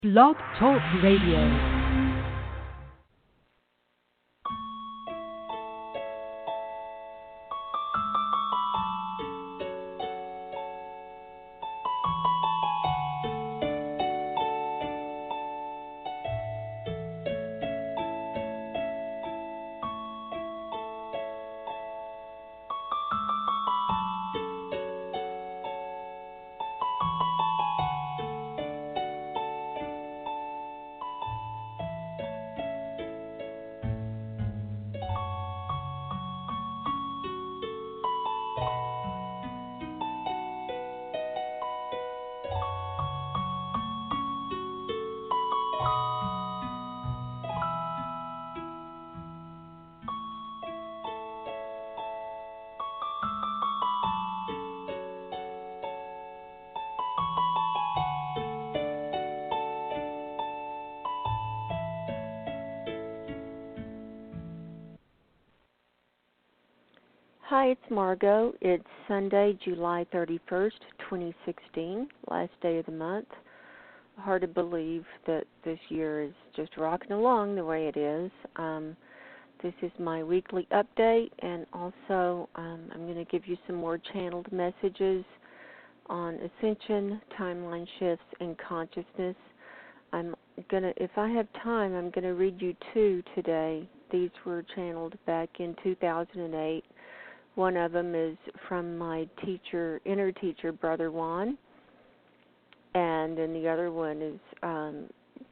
Blog Talk Radio. Hi, it's Margo. It's Sunday, July 31st, 2016, last day of the month. Hard to believe that this year is just rocking along the way it is. This is my weekly update, and also I'm going to give you some more channeled messages on Ascension, timeline shifts, and consciousness. If I have time, I'm going to read you two today. These were channeled back in 2008. One of them is from my inner teacher, Brother Juan, and then the other one is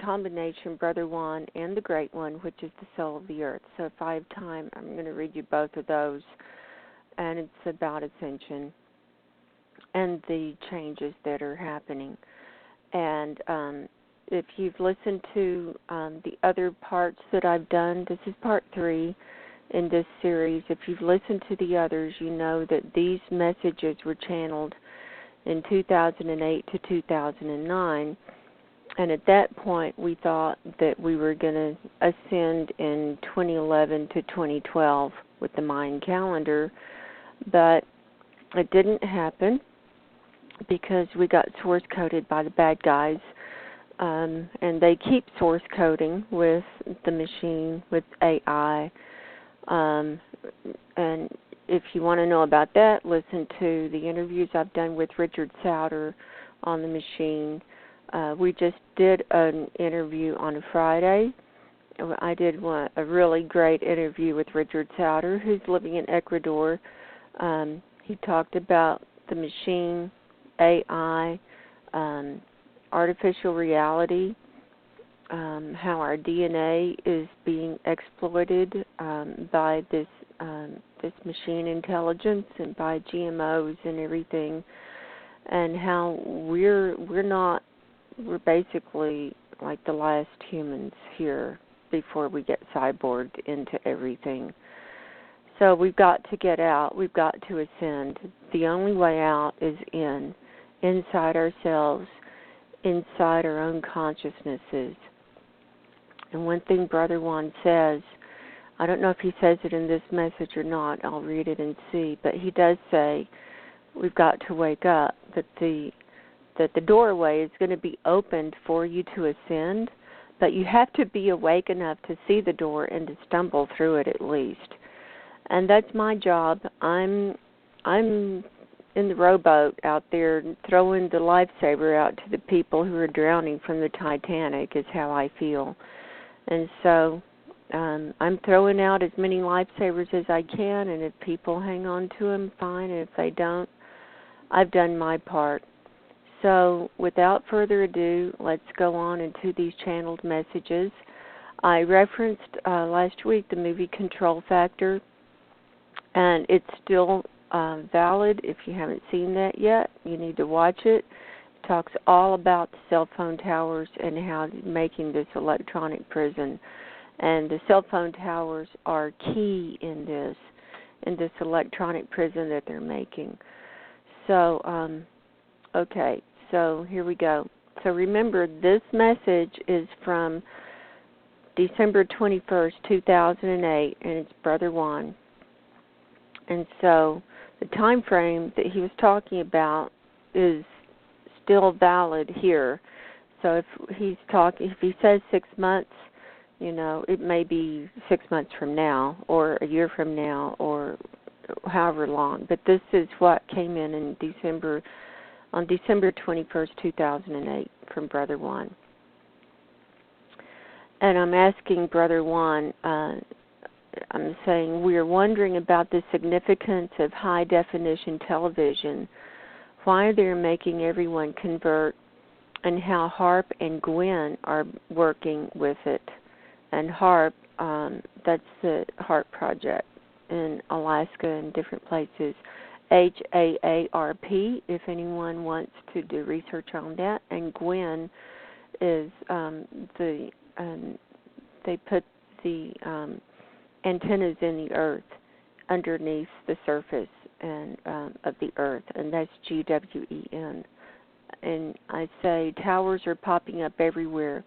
combination Brother Juan and the Great One, which is the soul of the earth. So if I have time, I'm going to read you both of those, and it's about Ascension and the changes that are happening. And if you've listened to the other parts that I've done, this is part 3. In this series, if you've listened to the others, you know that these messages were channeled in 2008 to 2009, and at that point we thought that we were going to ascend in 2011 to 2012 with the Mayan calendar, but it didn't happen because we got source coded by the bad guys, and they keep source coding with the machine, with AI. And if you want to know about that, listen to the interviews I've done with Richard Souter on the machine. We just did an interview on a Friday. I did a really great interview with Richard Souter, who's living in Ecuador. He talked about the machine, AI, artificial reality, how our DNA is being exploited by this machine intelligence and by GMOs and everything, and how we're basically like the last humans here before we get cyborged into everything. So we've got to get out. We've got to ascend. The only way out is inside ourselves, inside our own consciousnesses. And one thing Brother Juan says, I don't know if he says it in this message or not, I'll read it and see, but he does say we've got to wake up, that the doorway is going to be opened for you to ascend, but you have to be awake enough to see the door and to stumble through it at least. And that's my job. I'm in the rowboat out there throwing the lifesaver out to the people who are drowning from the Titanic is how I feel. And so I'm throwing out as many lifesavers as I can, and if people hang on to them, fine. And if they don't, I've done my part. So without further ado, let's go on into these channeled messages. I referenced last week the movie Control Factor, and it's still valid. If you haven't seen that yet, you need to watch it. It talks all about the cell phone towers and how they're making this electronic prison. And the cell phone towers are key in this electronic prison that they're making. So, okay, so here we go. So remember, this message is from December 21st, 2008, and it's Brother Juan. And so the time frame that he was talking about is still valid here. So if if he says 6 months, it may be 6 months from now or a year from now or however long. But this is what came in on December 21st, 2008 from Brother Juan. And I'm asking Brother Juan, I'm saying, we are wondering about the significance of high-definition television, why they're making everyone convert, and how HARP and Gwen are working with it. And HARP, that's the HARP project in Alaska and different places. HAARP, if anyone wants to do research on that. And Gwen is they put the antennas in the earth underneath the surface and of the earth, and that's GWEN. And I say towers are popping up everywhere.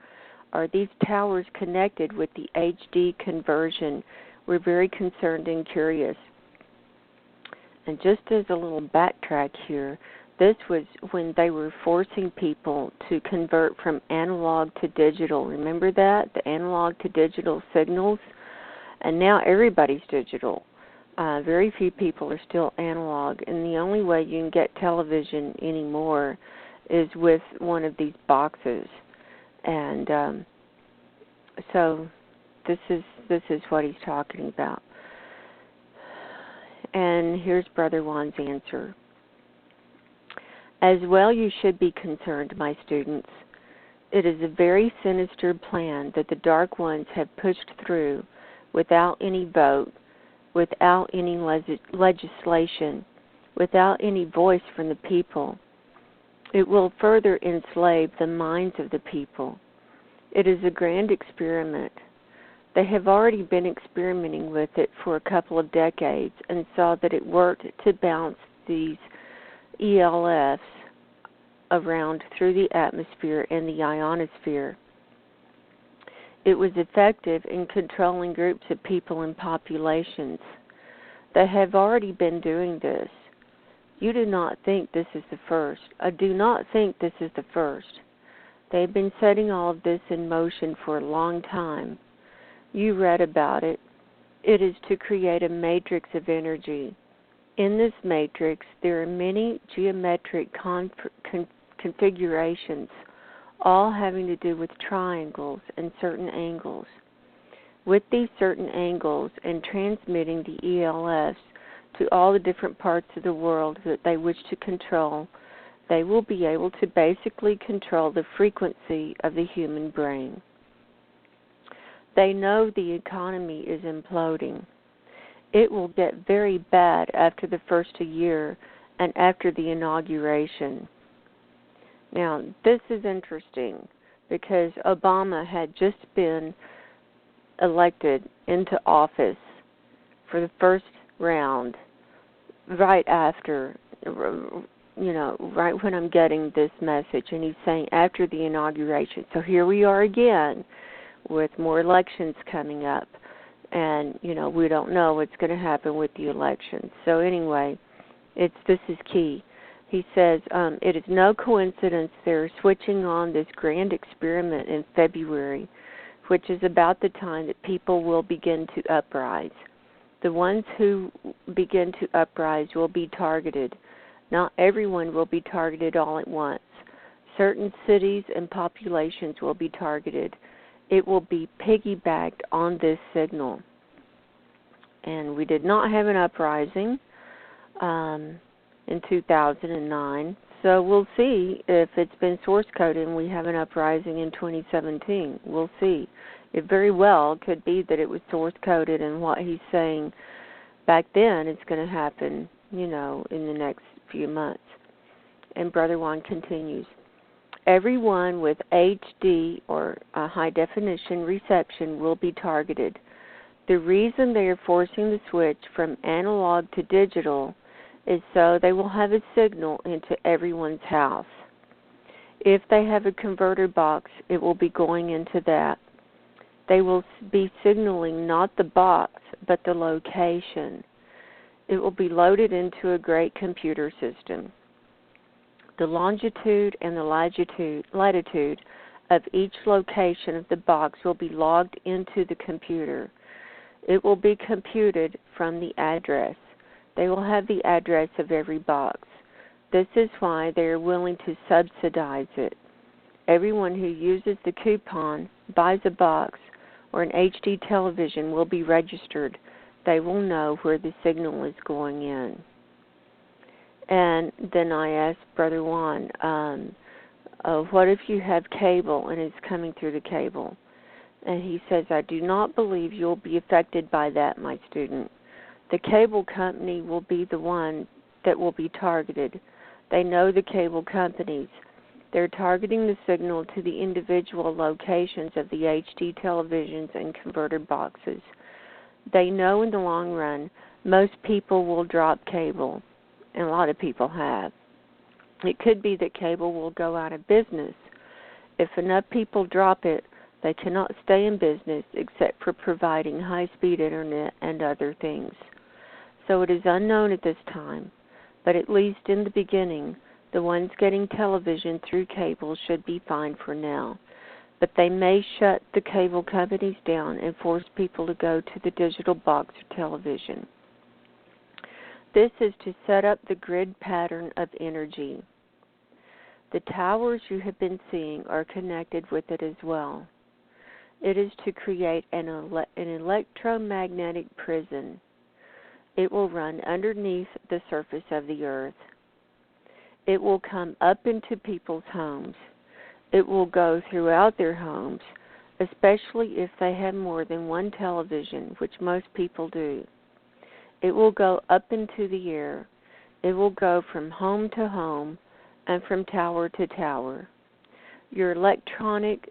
Are these towers connected with the HD conversion? We're very concerned and curious. And just as a little backtrack here, this was when they were forcing people to convert from analog to digital. Remember that? The analog to digital signals? And now everybody's digital. Very few people are still analog. And the only way you can get television anymore is with one of these boxes. And so this is what he's talking about. And here's Brother Juan's answer. As well, you should be concerned, my students. It is a very sinister plan that the Dark Ones have pushed through without any vote, without any legislation, without any voice from the people. It will further enslave the minds of the people. It is a grand experiment. They have already been experimenting with it for a couple of decades and saw that it worked to bounce these ELFs around through the atmosphere and the ionosphere. It was effective in controlling groups of people and populations. They have already been doing this. You do not think this is the first. I do not think this is the first. They have been setting all of this in motion for a long time. You read about it. It is to create a matrix of energy. In this matrix, there are many geometric configurations, all having to do with triangles and certain angles. With these certain angles and transmitting the ELFs to all the different parts of the world that they wish to control, they will be able to basically control the frequency of the human brain. They know the economy is imploding. It will get very bad after the first year and after the inauguration. Now, this is interesting because Obama had just been elected into office for the first round right after, right when I'm getting this message, and he's saying after the inauguration. So here we are again with more elections coming up, and we don't know what's going to happen with the elections. So anyway, this is key. He says, it is no coincidence they're switching on this grand experiment in February, which is about the time that people will begin to uprise. The ones who begin to uprise will be targeted. Not everyone will be targeted all at once. Certain cities and populations will be targeted. It will be piggybacked on this signal. And we did not have an uprising in 2009, so we'll see if it's been source coded and we have an uprising in 2017. We'll see. It very well could be that it was source coded, and what he's saying back then is going to happen, in the next few months. And Brother Juan continues. Everyone with HD or high definition reception will be targeted. The reason they are forcing the switch from analog to digital is so they will have a signal into everyone's house. If they have a converter box, it will be going into that. They will be signaling not the box, but the location. It will be loaded into a great computer system. The longitude and the latitude of each location of the box will be logged into the computer. It will be computed from the address. They will have the address of every box. This is why they are willing to subsidize it. Everyone who uses the coupon, buys a box, or an HD television will be registered. They will know where the signal is going in. And then I asked Brother Juan, what if you have cable and it's coming through the cable? And he says, I do not believe you'll be affected by that, my student. The cable company will be the one that will be targeted. They know the cable companies. They're targeting the signal to the individual locations of the HD televisions and converter boxes. They know in the long run most people will drop cable, and a lot of people have. It could be that cable will go out of business. If enough people drop it, they cannot stay in business except for providing high-speed internet and other things. So it is unknown at this time, but at least in the beginning, the ones getting television through cable should be fine for now. But they may shut the cable companies down and force people to go to the digital box or television. This is to set up the grid pattern of energy. The towers you have been seeing are connected with it as well. It is to create an electromagnetic prison. It will run underneath the surface of the earth. It will come up into people's homes. It will go throughout their homes, especially if they have more than one television, which most people do. It will go up into the air. It will go from home to home and from tower to tower. Your electronic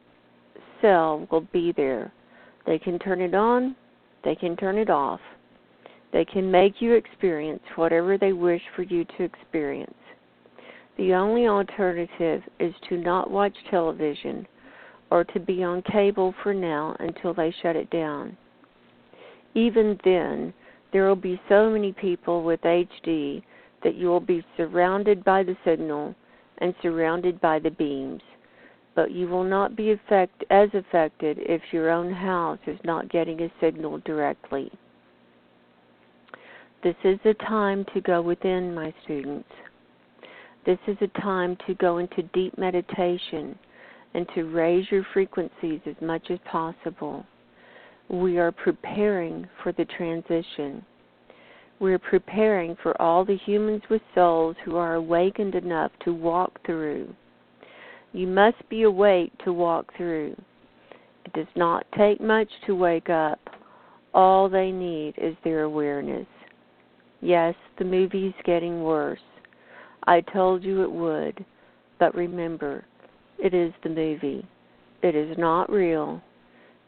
cell will be there. They can turn it on. They can turn it off. They can make you experience whatever they wish for you to experience. The only alternative is to not watch television or to be on cable for now until they shut it down. Even then, there will be so many people with HD that you will be surrounded by the signal and surrounded by the beams, but you will not be as affected if your own house is not getting a signal directly. This is a time to go within, my students. This is a time to go into deep meditation and to raise your frequencies as much as possible. We are preparing for the transition. We are preparing for all the humans with souls who are awakened enough to walk through. You must be awake to walk through. It does not take much to wake up. All they need is their awareness. Yes, the movie is getting worse. I told you it would, but remember, it is the movie. It is not real.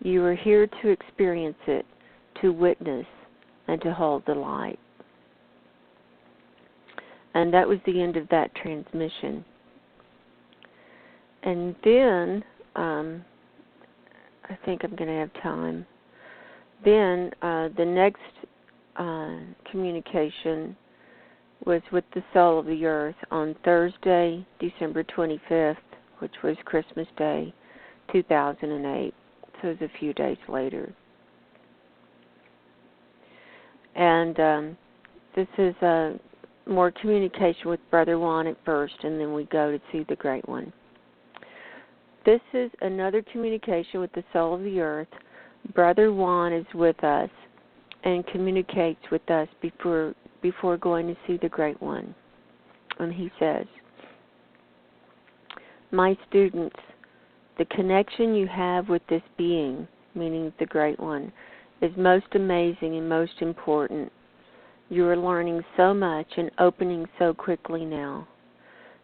You are here to experience it, to witness, and to hold the light. And that was the end of that transmission. And then, I think I'm going to have time. Then the next communication was with the soul of the earth on Thursday, December 25th, which was Christmas Day, 2008. So it was a few days later. And this is more communication with Brother Juan at first, and then we go to see the Great One. This is another communication with the soul of the earth. Brother Juan is with us and communicates with us before going to see the Great One. And he says, my students, the connection you have with this being, meaning the Great One, is most amazing and most important. You are learning so much and opening so quickly now.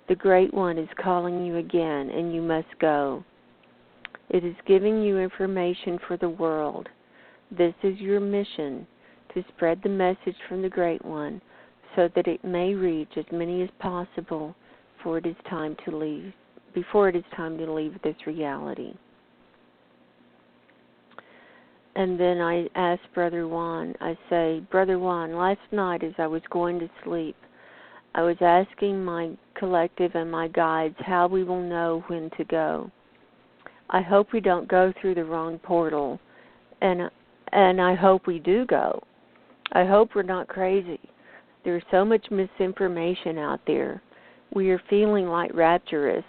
The Great One is calling you again, and you must go. It is giving you information for the world. This is your mission, to spread the message from the Great One so that it may reach as many as possible before it is time to leave this reality. And then I asked Brother Juan, I say, Brother Juan, last night as I was going to sleep, I was asking my collective and my guides how we will know when to go. I hope we don't go through the wrong portal, and I hope we do go. I hope we're not crazy. There's so much misinformation out there. We are feeling like rapturous.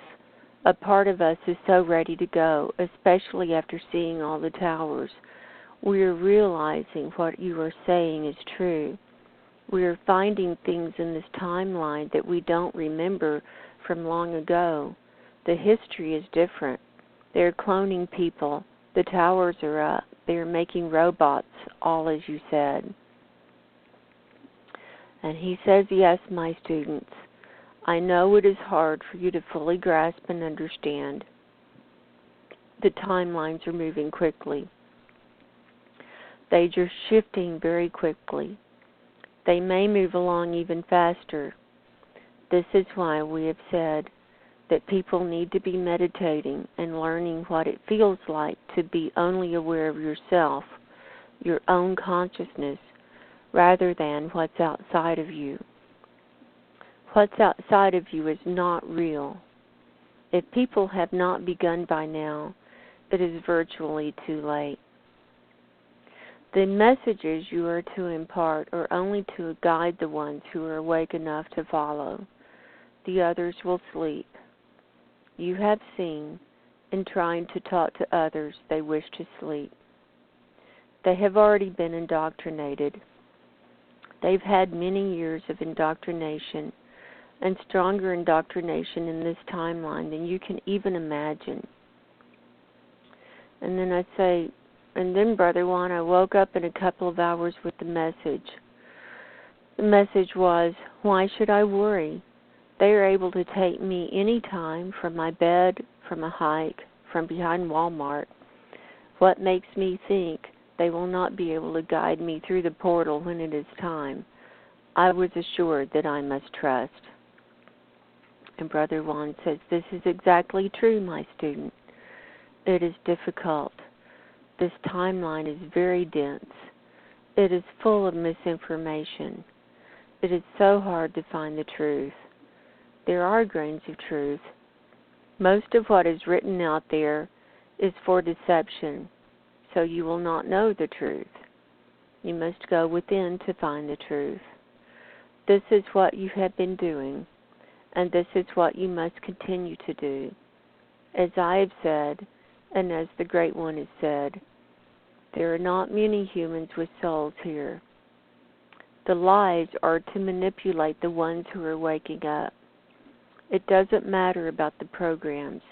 A part of us is so ready to go, especially after seeing all the towers. We are realizing what you are saying is true. We are finding things in this timeline that we don't remember from long ago. The history is different. They're cloning people. The towers are up. They are making robots, all as you said. And he says, yes, my students, I know it is hard for you to fully grasp and understand. The timelines are moving quickly. They are shifting very quickly. They may move along even faster. This is why we have said that people need to be meditating and learning what it feels like to be only aware of yourself, your own consciousness, rather than what's outside of you. What's outside of you is not real. If people have not begun by now, it is virtually too late. The messages you are to impart are only to guide the ones who are awake enough to follow. The others will sleep. You have seen, in trying to talk to others, they wish to sleep. They have already been indoctrinated. They've had many years of indoctrination, and stronger indoctrination in this timeline than you can even imagine. And then I say, and then, Brother Juan, I woke up in a couple of hours with the message. The message was, why should I worry? They are able to take me any time from my bed, from a hike, from behind Walmart. What makes me think they will not be able to guide me through the portal when it is time? I was assured that I must trust. And Brother Juan says, this is exactly true, my student. It is difficult. This timeline is very dense. It is full of misinformation. It is so hard to find the truth. There are grains of truth. Most of what is written out there is for deception, so you will not know the truth. You must go within to find the truth. This is what you have been doing, and this is what you must continue to do. As I have said, and as the Great One has said, there are not many humans with souls here. The lies are to manipulate the ones who are waking up. It doesn't matter about the programs,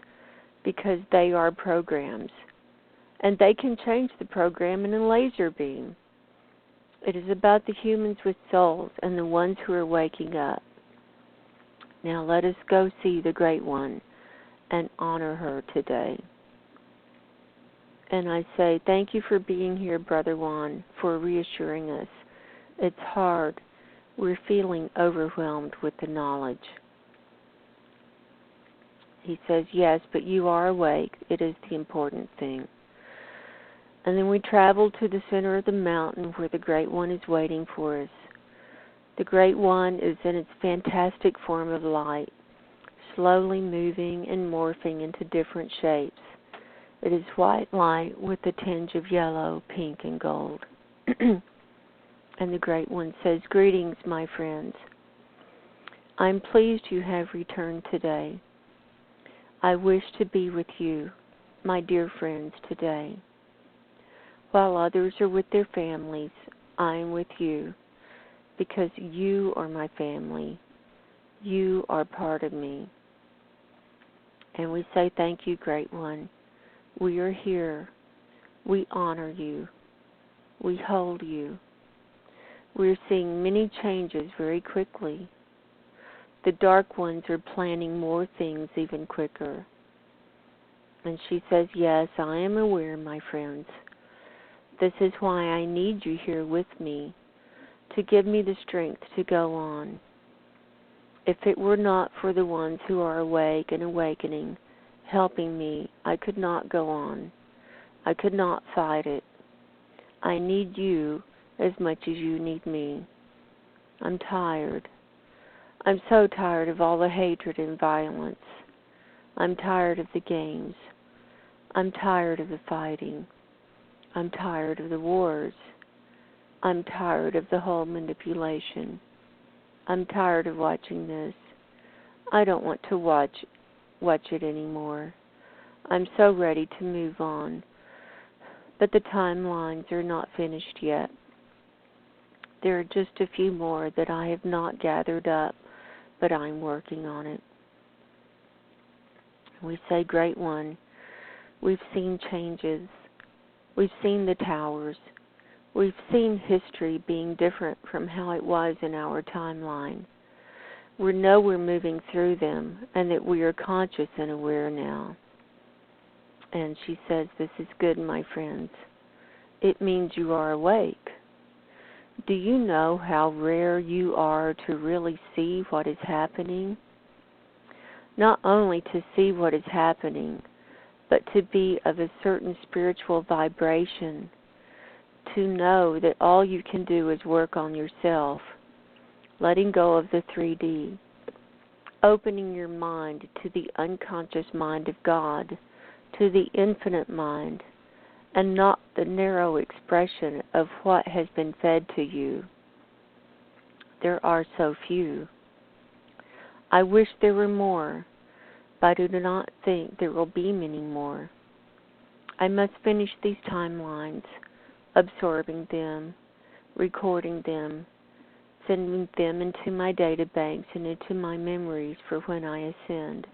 because they are programs, and they can change the program in a laser beam. It is about the humans with souls and the ones who are waking up. Now let us go see the Great One and honor her today. And I say, thank you for being here, Brother Juan, for reassuring us. It's hard. We're feeling overwhelmed with the knowledge. He says, yes, but you are awake. It is the important thing. And then we travel to the center of the mountain where the Great One is waiting for us. The Great One is in its fantastic form of light, slowly moving and morphing into different shapes. It is white light with a tinge of yellow, pink, and gold. And the Great One says, greetings, my friends. I'm pleased you have returned today. I wish to be with you, my dear friends, today. While others are with their families, I am with you, because you are my family. You are part of me. And we say, thank you, Great One. We are here. We honor you. We hold you. We're seeing many changes very quickly. The Dark Ones are planning more things even quicker. And she says, yes, I am aware, my friends. This is why I need you here with me, to give me the strength to go on. If it were not for the ones who are awake and awakening, helping me, I could not go on. I could not fight it. I need you as much as you need me. I'm tired. I'm so tired of all the hatred and violence. I'm tired of the games. I'm tired of the fighting. I'm tired of the wars. I'm tired of the whole manipulation. I'm tired of watching this. I don't want to watch it anymore. I'm so ready to move on. But the timelines are not finished yet. There are just a few more that I have not gathered up, but I'm working on it. We say, Great One, we've seen changes. We've seen the towers. We've seen history being different from how it was in our timeline. We know we're moving through them and that we are conscious and aware now. And she says, this is good, my friends. It means you are awake. Do you know how rare you are to really see what is happening? Not only to see what is happening, but to be of a certain spiritual vibration, to know that all you can do is work on yourself, letting go of the 3D, opening your mind to the unconscious mind of God, to the infinite mind, and not the narrow expression of what has been fed to you. There are so few. I wish there were more, but I do not think there will be many more. I must finish these timelines, absorbing them, recording them, sending them into my data banks and into my memories for when I ascend.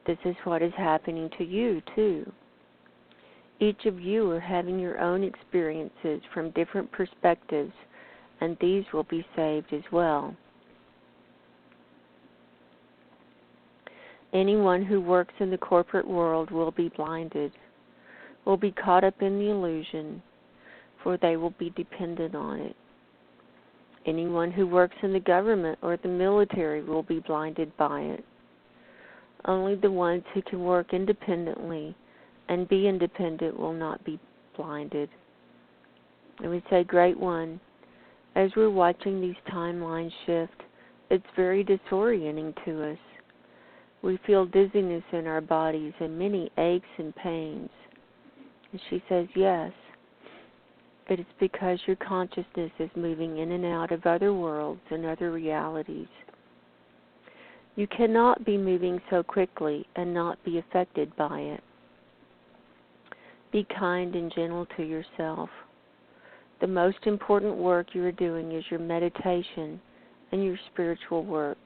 This is what is happening to you, too. Each of you are having your own experiences from different perspectives, and these will be saved as well. Anyone who works in the corporate world will be blinded, will be caught up in the illusion, for they will be dependent on it. Anyone who works in the government or the military will be blinded by it. Only the ones who can work independently and be independent will not be blinded. And we say, Great One, as we're watching these timelines shift, it's very disorienting to us. We feel dizziness in our bodies and many aches and pains. And she says, yes, it is because your consciousness is moving in and out of other worlds and other realities. You cannot be moving so quickly and not be affected by it. Be kind and gentle to yourself. The most important work you are doing is your meditation and your spiritual work.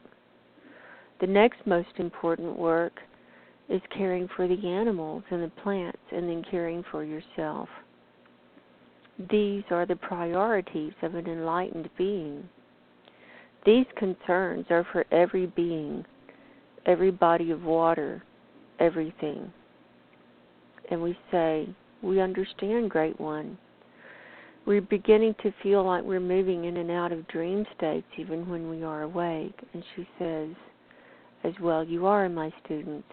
The next most important work is caring for the animals and the plants and then caring for yourself. These are the priorities of an enlightened being. These concerns are for every being, every body of water, everything. And we say, we understand, Great One. We're beginning to feel like we're moving in and out of dream states even when we are awake. And she says, as well you are, my students.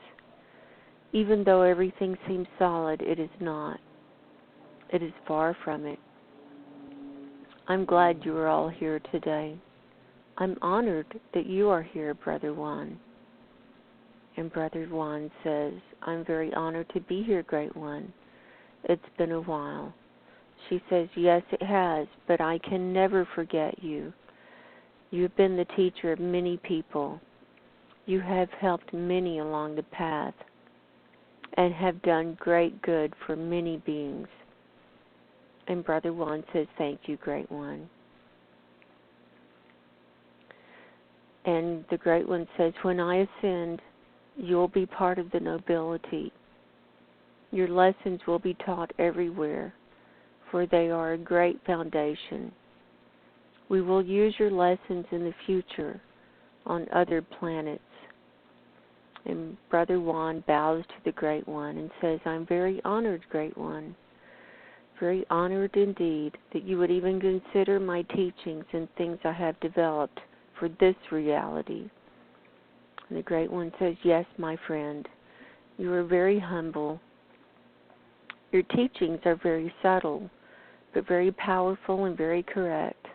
Even though everything seems solid, it is not. It is far from it. I'm glad you are all here today. I'm honored that you are here, Brother Juan. And Brother Juan says, I'm very honored to be here, Great One. It's been a while. She says, yes, it has, but I can never forget you. You've been the teacher of many people. You have helped many along the path and have done great good for many beings. And Brother Juan says, thank you, Great One. And the Great One says, when I ascend, you'll be part of the nobility. Your lessons will be taught everywhere, for they are a great foundation. We will use your lessons in the future on other planets. And Brother Juan bows to the Great One and says, I'm very honored, Great One. Very honored indeed that you would even consider my teachings and things I have developed for this reality. And the Great One says, yes, my friend, you are very humble. Your teachings are very subtle, but very powerful and very correct.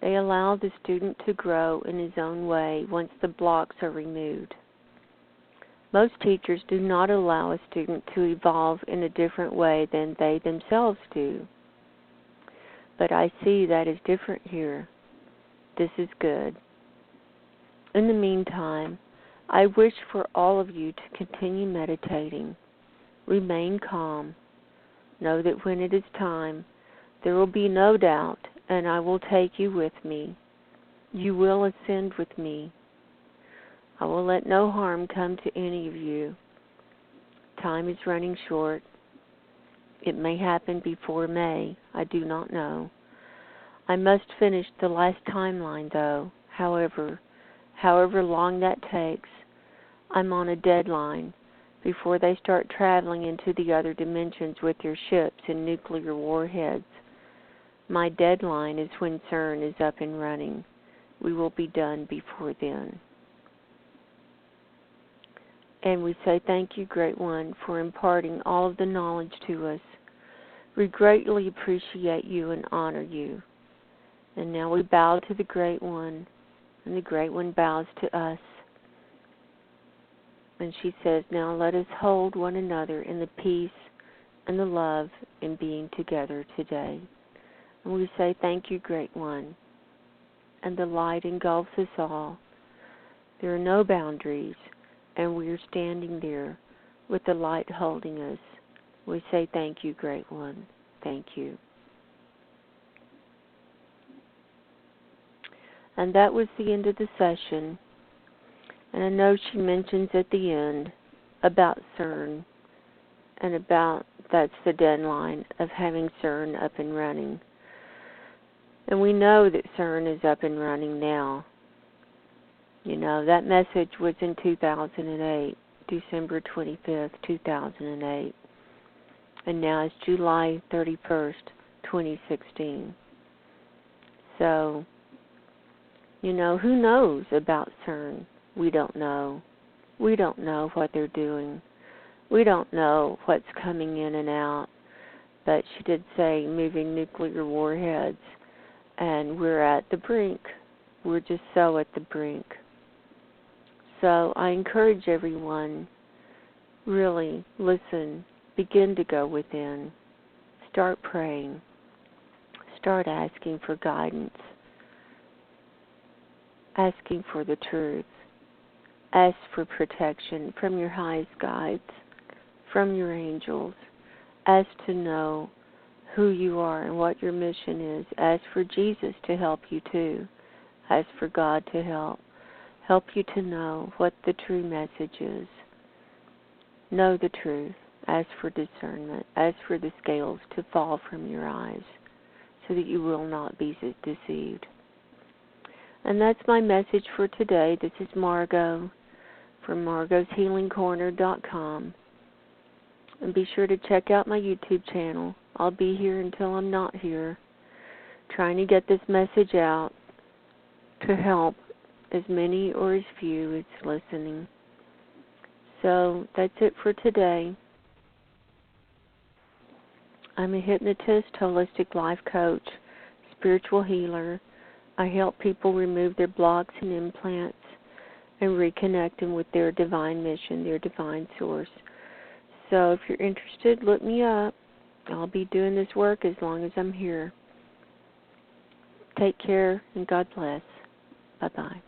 They allow the student to grow in his own way once the blocks are removed. Most teachers do not allow a student to evolve in a different way than they themselves do. But I see that is different here. This is good. In the meantime, I wish for all of you to continue meditating. Remain calm. Know that when it is time, there will be no doubt, and I will take you with me. You will ascend with me. I will let no harm come to any of you. Time is running short. It may happen before May. I do not know. I must finish the last timeline, though. However long that takes, I'm on a deadline before they start traveling into the other dimensions with their ships and nuclear warheads. My deadline is when CERN is up and running. We will be done before then. And we say thank you, Great One, for imparting all of the knowledge to us. We greatly appreciate you and honor you. And now we bow to the Great One, and the Great One bows to us. And she says, now let us hold one another in the peace and the love in being together today. And we say thank you, Great One. And the light engulfs us all. There are no boundaries, and we are standing there with the light holding us. We say thank you, Great One. Thank you. And that was the end of the session. And I know she mentions at the end about CERN and about that's the deadline of having CERN up and running. And we know that CERN is up and running now. You know, that message was in 2008, December 25th, 2008. And now it's July 31st, 2016. So, you know, who knows about CERN? We don't know. We don't know what they're doing. We don't know what's coming in and out. But she did say moving nuclear warheads. And we're at the brink. We're just so at the brink. So I encourage everyone, really listen, begin to go within, start praying, start asking for guidance, asking for the truth, ask for protection from your highest guides, from your angels, ask to know who you are and what your mission is. Ask for Jesus to help you too. Ask for God to help you to know what the true message is. Know the truth. Ask for discernment. Ask for the scales to fall from your eyes so that you will not be deceived. And that's my message for today. This is Margo from margoshealingcorner.com. And be sure to check out my YouTube channel. I'll be here until I'm not here, trying to get this message out to help as many or as few as listening. So that's it for today. I'm a hypnotist, holistic life coach, spiritual healer. I help people remove their blocks and implants and reconnect them with their divine mission, their divine source. So if you're interested, look me up. I'll be doing this work as long as I'm here. Take care and God bless. Bye-bye.